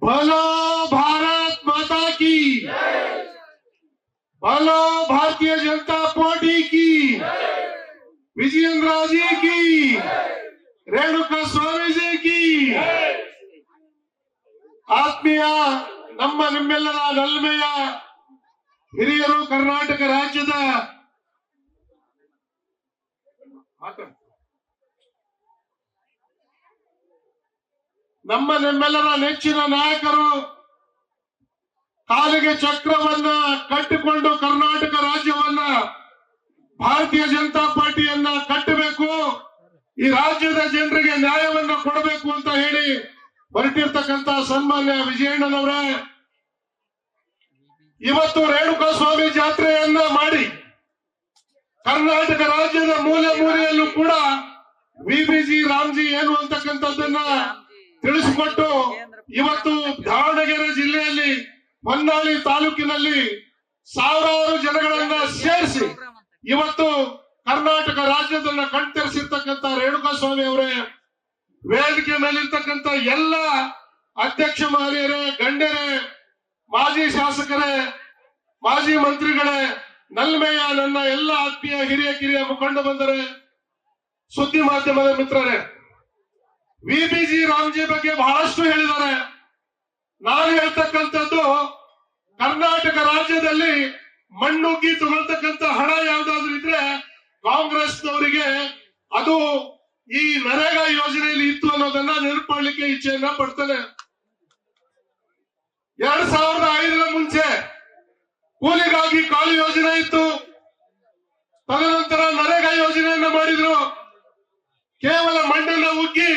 बोलो भारत माता की, बोलो भारतीय जनता पार्टी की, विजयेंद्र जी की, रेणुका स्वामीजी की। ಆತ್ಮೀಯ ನಿಮ್ಮೆಲ್ಲರ ನಲ್ಮೆಯ ಹಿರಿಯರು, ಕರ್ನಾಟಕ ರಾಜ್ಯದ ನಿಮ್ಮೆಲ್ಲರ ನೆಚ್ಚಿನ ನಾಯಕರು, ಕಾಲಿಗೆ ಚಕ್ರವನ್ನ ಕಟ್ಟಿಕೊಂಡು ಕರ್ನಾಟಕ ರಾಜ್ಯವನ್ನ ಭಾರತೀಯ ಜನತಾ ಪಾರ್ಟಿಯನ್ನ ಕಟ್ಟಬೇಕು, ಈ ರಾಜ್ಯದ ಜನರಿಗೆ ನ್ಯಾಯವನ್ನ ಕೊಡಬೇಕು ಅಂತ ಹೇಳಿ ಹೊರಟಿರ್ತಕ್ಕಂಥ ಸನ್ಮಾನ್ಯ ವಿಜಯಣ್ಣನವರೇ, ಇವತ್ತು ರೇಣುಕಾ ಸ್ವಾಮಿ ಜಾತ್ರೆಯನ್ನ ಮಾಡಿ ಕರ್ನಾಟಕ ರಾಜ್ಯದ ಮೂಲೆ ಮೂಲೆಯಲ್ಲೂ ಕೂಡ ವಿಬಿಜಿ ರಾಮ್ಜಿ ಏನು ಅಂತಕ್ಕಂಥದ್ದನ್ನ ತಿಳಿಸಿಕೊಟ್ಟು ಇವತ್ತು ದಾವಣಗೆರೆ ಜಿಲ್ಲೆಯಲ್ಲಿ ಹೊನ್ನಾಳಿ ತಾಲೂಕಿನಲ್ಲಿ ಸಾವಿರಾರು ಜನಗಳನ್ನ ಸೇರಿಸಿ ಇವತ್ತು ಕರ್ನಾಟಕ ರಾಜ್ಯದನ್ನ ಕಣ್ತರಿಸಿರ್ತಕ್ಕಂಥ ರೇಣುಕಾ ಸ್ವಾಮಿ ಅವರೇ, ವೇದಿಕೆ ಮೇಲಿರ್ತಕ್ಕಂಥ ಎಲ್ಲ ಅಧ್ಯಕ್ಷ ಮಹನೀಯರೇ, ಗಣ್ಯರೇ, ಮಾಜಿ ಶಾಸಕರೇ, ಮಾಜಿ ಮಂತ್ರಿಗಳೇ, ನಲ್ಮೆಯ ನನ್ನ ಎಲ್ಲ ಆತ್ಮೀಯ ಹಿರಿಯ ಕಿರಿಯ ಮುಖಂಡ ಬಂದರೆ, ಸುದ್ದಿ ಮಾಧ್ಯಮದ ಮಿತ್ರರೇ, ವಿಬಿಜಿ ರಾಮ್ಜಿ ಬಗ್ಗೆ ಬಹಳಷ್ಟು ಹೇಳಿದ್ದಾರೆ. ನಾನು ಹೇಳ್ತಕ್ಕಂಥದ್ದು, ಕರ್ನಾಟಕ ರಾಜ್ಯದಲ್ಲಿ ಮಣ್ಣುಗ್ಗಿ ತಗೊಳ್ತಕ್ಕಂಥ ಹಣ ಯಾವ್ದಾದ್ರು ಇದ್ರೆ ಕಾಂಗ್ರೆಸ್ನವರಿಗೆ ಅದು ಈ ನರೇಗಾ ಯೋಜನೆಯಲ್ಲಿ ಇತ್ತು ಅನ್ನೋದನ್ನ ನೆನಪು ಇಚ್ಛೆಯನ್ನ ಪಡ್ತಾನೆ. 2005ರ ಮುಂಚೆ ಕೂಲಿಗಾಗಿ ಕಾಳು ಯೋಜನೆ ಇತ್ತು. ತದನಂತರ ನರೇಗಾ ಯೋಜನೆಯನ್ನ ಮಾಡಿದ್ರು. ಕೇವಲ ಮಣ್ಣನ್ನ ಉಗ್ಗಿ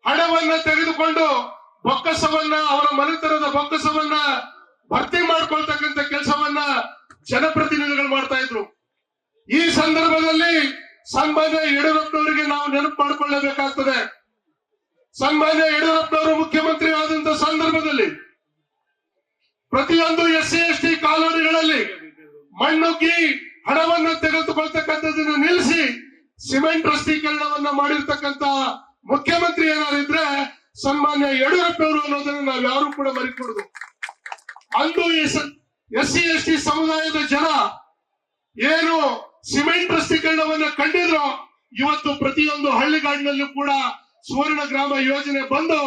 ಹಣವನ್ನ ತೆಗೆದುಕೊಂಡು ಬೊಕ್ಕಸವನ್ನ, ಅವರ ಮನೆತನದ ಬೊಕ್ಕಸವನ್ನ ಭರ್ತಿ ಮಾಡ್ಕೊಳ್ತಕ್ಕಂಥ ಕೆಲಸವನ್ನ ಜನಪ್ರತಿನಿಧಿಗಳು ಮಾಡ್ತಾ ಇದ್ರು. ಈ ಸಂದರ್ಭದಲ್ಲಿ ಸನ್ಮಾನ್ಯ ಯಡಿಯೂರಪ್ಪನವರಿಗೆ ನಾವು ನೆನಪು ಮಾಡಿಕೊಳ್ಳಬೇಕಾಗ್ತದೆ. ಸನ್ಮಾನ್ಯ ಯಡಿಯೂರಪ್ಪನವರು ಮುಖ್ಯಮಂತ್ರಿ ಆದಂತ ಸಂದರ್ಭದಲ್ಲಿ ಪ್ರತಿಯೊಂದು SC ST ಕಾಲೋನಿಗಳಲ್ಲಿ ಮಣ್ಣುಗ್ಗಿ ಹಣವನ್ನು ತೆಗೆದುಕೊಳ್ತಕ್ಕಂಥದ್ದನ್ನು ನಿಲ್ಲಿಸಿ ಸಿಮೆಂಟ್ ರಸ್ತೀಕರಣವನ್ನ ಮಾಡಿರ್ತಕ್ಕಂಥ ಮುಖ್ಯಮಂತ್ರಿ ಏನಾರಿದ್ರೆ ಸನ್ಮಾನ್ಯ ಯಡಿಯೂರಪ್ಪನವರು ಅನ್ನೋದನ್ನು ನಾವು ಯಾರು ಕೂಡ ಮರಿಕೊಡುದು. ಅಂದು SC ST ಸಮುದಾಯದ ಜನ ಏನು ಸಿಮೆಂಟ್ ರಸ್ತೀಕರಣವನ್ನ ಕಂಡಿದ್ರು, ಇವತ್ತು ಪ್ರತಿಯೊಂದು ಹಳ್ಳಿಗಾಡಿನಲ್ಲೂ ಕೂಡ ಸುವರ್ಣ ಗ್ರಾಮ ಯೋಜನೆ ಬಂದು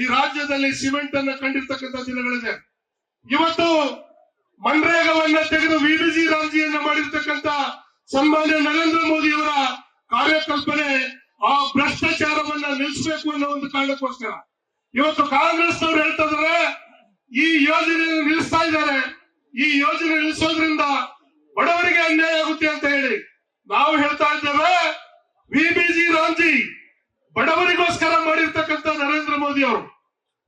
ಈ ರಾಜ್ಯದಲ್ಲಿ ಸಿಮೆಂಟ್ ಅನ್ನ ಕಂಡಿರ್ತಕ್ಕಂಥ ದಿನಗಳಿದೆ. ಇವತ್ತು ಮನ್ರೇಗಾವನ್ನ ತೆಗೆದು ವಿಬಿಜಿ ರಾಮ್ಜಿಯನ್ನ ಮಾಡಿರ್ತಕ್ಕಂಥ ಸನ್ಮಾನ್ಯ ನರೇಂದ್ರ ಮೋದಿಯವರ ಕಾರ್ಯಕಲ್ಪನೆ ಆ ಭ್ರಷ್ಟಾಚಾರವನ್ನ ನಿಲ್ಲಿಸಬೇಕು ಅನ್ನೋ ಒಂದು ಕಾರಣಕ್ಕೋಸ್ಕರ ಇವತ್ತು ಕಾಂಗ್ರೆಸ್ನವ್ರು ಹೇಳ್ತಾ ಇದಾರೆ, ಈ ಯೋಜನೆಯನ್ನು ನಿಲ್ಲಿಸ್ತಾ ಇದ್ದಾರೆ. ಈ ಯೋಜನೆ ನಿಲ್ಲಿಸೋದ್ರಿಂದ ಬಡವರಿಗೆ ಅನ್ಯಾಯ ಆಗುತ್ತೆ ಅಂತ ಹೇಳಿ ನಾವು ಹೇಳ್ತಾ ಇದ್ದೇವೆ. ವಿಬಿಜಿ ರಾಮ್ಜಿ ಬಡವರಿಗೋಸ್ಕರ ಮಾಡಿರ್ತಕ್ಕಂಥ ನರೇಂದ್ರ ಮೋದಿ ಅವರು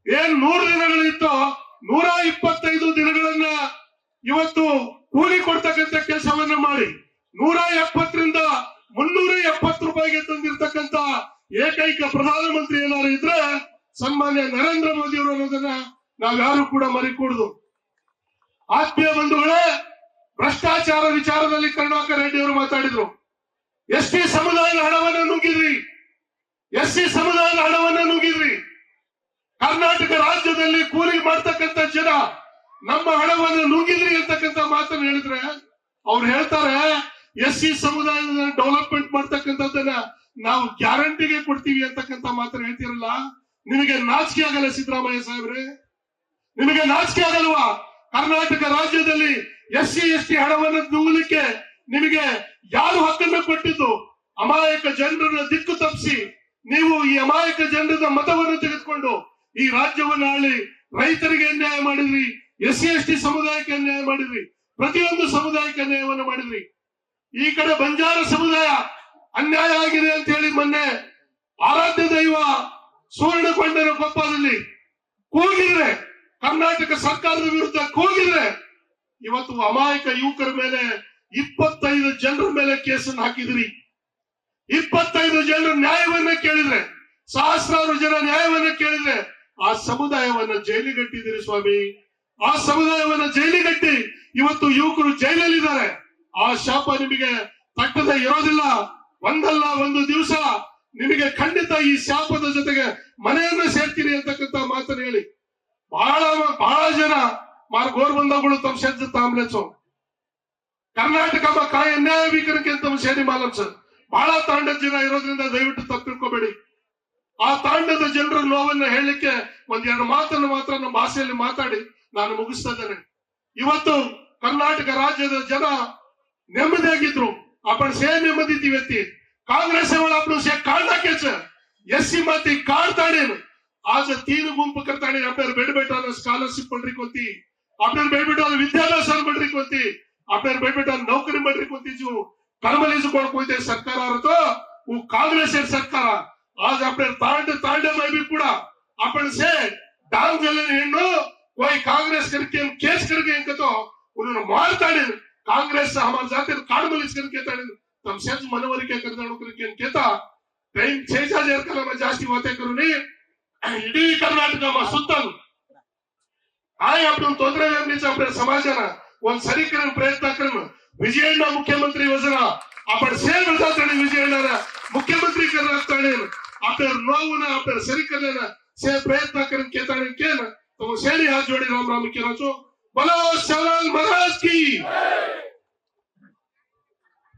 ಏನ್ 100 ದಿನಗಳಿತ್ತು, 125 ದಿನಗಳನ್ನ ಇವತ್ತು ಕೂಲಿ ಕೊಡ್ತಕ್ಕಂಥ ಕೆಲಸವನ್ನ ಮಾಡಿ 170ರಿಂದ 370 ರೂಪಾಯಿಗೆ ತಂದಿರ್ತಕ್ಕಂಥ ಏಕೈಕ ಪ್ರಧಾನಮಂತ್ರಿ ಏನಾದ್ರು ಇದ್ರೆ ಸನ್ಮಾನ್ಯ ನರೇಂದ್ರ ಮೋದಿ ಅವರು ಅನ್ನೋದನ್ನ ನಾವ್ಯಾರು ಕೂಡ ಮರಿಕೂಡುದು. ಆತ್ಮೀಯ ಬಂಧುಗಳೇ, ಭ್ರಷ್ಟಾಚಾರ ವಿಚಾರದಲ್ಲಿ ಕರುಣಾಕರ್ ರೆಡ್ಡಿ ಅವರು ಮಾತಾಡಿದ್ರು. ST ಸಮುದಾಯದ ಹಣವನ್ನ ನುಂಗಿದ್ರಿ, SC ಸಮುದಾಯದ ಹಣವನ್ನ ನುಂಗಿದ್ರಿ. ಕರ್ನಾಟಕ ರಾಜ್ಯದಲ್ಲಿ ಕೂಲಿ ಮಾಡ್ತಕ್ಕಂಥ ಜನ ನಮ್ಮ ಹಣವನ್ನು ನುಂಗಿದ್ರಿ ಅಂತಕ್ಕಂಥ ಮಾತನ್ನು ಹೇಳಿದ್ರೆ ಅವ್ರು ಹೇಳ್ತಾರೆ SC ಸಮುದಾಯದ ಡೆವಲಪ್ಮೆಂಟ್ ಮಾಡ್ತಕ್ಕಂಥದ್ದನ್ನ ನಾವು ಗ್ಯಾರಂಟಿಗೆ ಕೊಡ್ತೀವಿ ಅಂತಕ್ಕಂಥ ಮಾತನ್ನು ಹೇಳ್ತಿರಲ್ಲ. ನಿಮಗೆ ನಾಚಿಕೆ ಆಗಲ್ಲ ಸಿದ್ದರಾಮಯ್ಯ ಸಾಹೇಬ್ರೆ? ನಿಮಗೆ ನಾಚಿಕೆ ಆಗಲ್ವಾ? ಕರ್ನಾಟಕ ರಾಜ್ಯದಲ್ಲಿ SC ST ಹಣವನ್ನು ನುಂಗಲಿಕ್ಕೆ ನಿಮಗೆ ಯಾರು ಹಕ್ಕನ್ನು ಕೊಟ್ಟಿದ್ದು? ಅಮಾಯಕ ಜನರನ್ನ ದಿಕ್ಕು ತಪ್ಪಿಸಿ ನೀವು ಈ ಅಮಾಯಕ ಜನರ ಮತವನ್ನು ತೆಗೆದುಕೊಂಡು ಈ ರಾಜ್ಯವನ್ನ ಆಳಿ ರೈತರಿಗೆ ಅನ್ಯಾಯ ಮಾಡಿದ್ರಿ, SC ST ಸಮುದಾಯಕ್ಕೆ ಅನ್ಯಾಯ ಮಾಡಿದ್ರಿ, ಪ್ರತಿಯೊಂದು ಸಮುದಾಯಕ್ಕೆ ಅನ್ಯಾಯವನ್ನು ಮಾಡಿದ್ರಿ. ಈ ಕಡೆ ಬಂಜಾರ ಸಮುದಾಯ ಅನ್ಯಾಯ ಆಗಿದೆ ಅಂತ ಹೇಳಿ ಮೊನ್ನೆ ಆರಾಧ್ಯ ದೈವ ಸುವರ್ಣಕೊಂಡರ ಕೊಪ್ಪದಲ್ಲಿ ಕೂಗಿದ್ರೆ, ಕರ್ನಾಟಕ ಸರ್ಕಾರದ ವಿರುದ್ಧ ಕೂಗಿದ್ರೆ, ಇವತ್ತು ಅಮಾಯಕ ಯುವಕರ ಮೇಲೆ 25 ಜನರ ಮೇಲೆ ಕೇಸನ್ನು ಹಾಕಿದ್ರಿ. 25 ಜನರು ನ್ಯಾಯವನ್ನ ಕೇಳಿದ್ರೆ, ಸಹಸ್ರಾರು ಜನ ನ್ಯಾಯವನ್ನ ಕೇಳಿದ್ರೆ ಆ ಸಮುದಾಯವನ್ನ ಜೈಲಿಗಟ್ಟಿದ್ದೀರಿ ಸ್ವಾಮಿ. ಆ ಸಮುದಾಯವನ್ನ ಜೈಲಿಗಟ್ಟಿ ಇವತ್ತು ಯುವಕರು ಜೈಲಲ್ಲಿದ್ದಾರೆ. ಆ ಶಾಪ ನಿಮಗೆ ತಟ್ಟದೆ ಇರೋದಿಲ್ಲ. ಒಂದಲ್ಲ ಒಂದು ದಿವಸ ನಿಮಗೆ ಖಂಡಿತ ಈ ಶಾಪದ ಜೊತೆಗೆ ಮನೆಯನ್ನ ಸೇರ್ತೀರಿ ಅಂತಕ್ಕಂಥ ಮಾತನ್ನು ಹೇಳಿ ಬಹಳ ಜನ मार गोरबंदागुळु तम शेत तांबलेचो कर्नाटक काय अन्याय विकरणಕ್ಕೆ ತಮ್ಮ ಸೇರಿ ಮಾಲಂಸ ಬಹಳ ತಾಂಡದ ಜನ ಇರೋದ್ರಿಂದ ದಯವಿಟ್ಟು ತಪ್ಪಿಕೊಳ್ಳಬೇಡಿ ಆ ತಾಂಡದ ಜನರ ನೋವನ್ನು ಹೇಳಲಿಕ್ಕೆ ಒಂದೆರಡು ಮಾತನ್ನು ಮಾತ್ರ ನಮ್ಮ ಭಾಷೆಯಲ್ಲಿ ಮಾತಾಡಿ ನಾನು ಮುಗಿಸ್ತಾ ಇದ್ದೇನೆ ಇವತ್ತು कर्नाटक राज्यದ जन ನೆಮ್ಮದಿಯಾಗಿದ್ರು आपण से नेमदी ती व्यक्ती कांग्रेस वाला आपण से काढला केच एससी माती काढताणे आज तीन गुंप करताणे आपल्याला बेडबेटाला स्कॉलरशिप पडरी कोती आपल्याला बेडबेटाला विद्याभ्यास पडरी कोती आपल्याला बेडबेटाला नोकरी पडरी कोती जो कर्मलीज कोण कोणते सरकार होतो वो कांग्रेस सरकार आज आपल्याला तांडे में भी पूरा आपण से डांग जलन हेಣ್ಣು कोई कांग्रेस करके केस करके इनको उन्होंने मारताणे कांग्रेस हमारे जाते काडमलीज करके ताणे तम सेज मनवरिके करदाणो करके केता टाइम 6000 कलम जास्ती वाते करूनी इडी कर्नाटक मा सुत्तल आय आपण तोंदरे वेगळीच आपल्या समाजाला ಒಂದು ಸರಿಕರಣ ಪ್ರಯತ್ನ ಕರಣ ವಿಜಯಣ್ಣ ಮುಖ್ಯಮಂತ್ರಿ ಯೋಜನಾ आपण सेम जाताणे विजयಣ್ಣ मुख्यमंत्री करताणे आपल्या नोवना आपल्या सरीकरणाला से प्रयत्न करून केताणे केन तो सेनी हात जोडी राम राम केराचो बोलो शिवलाल महाराज की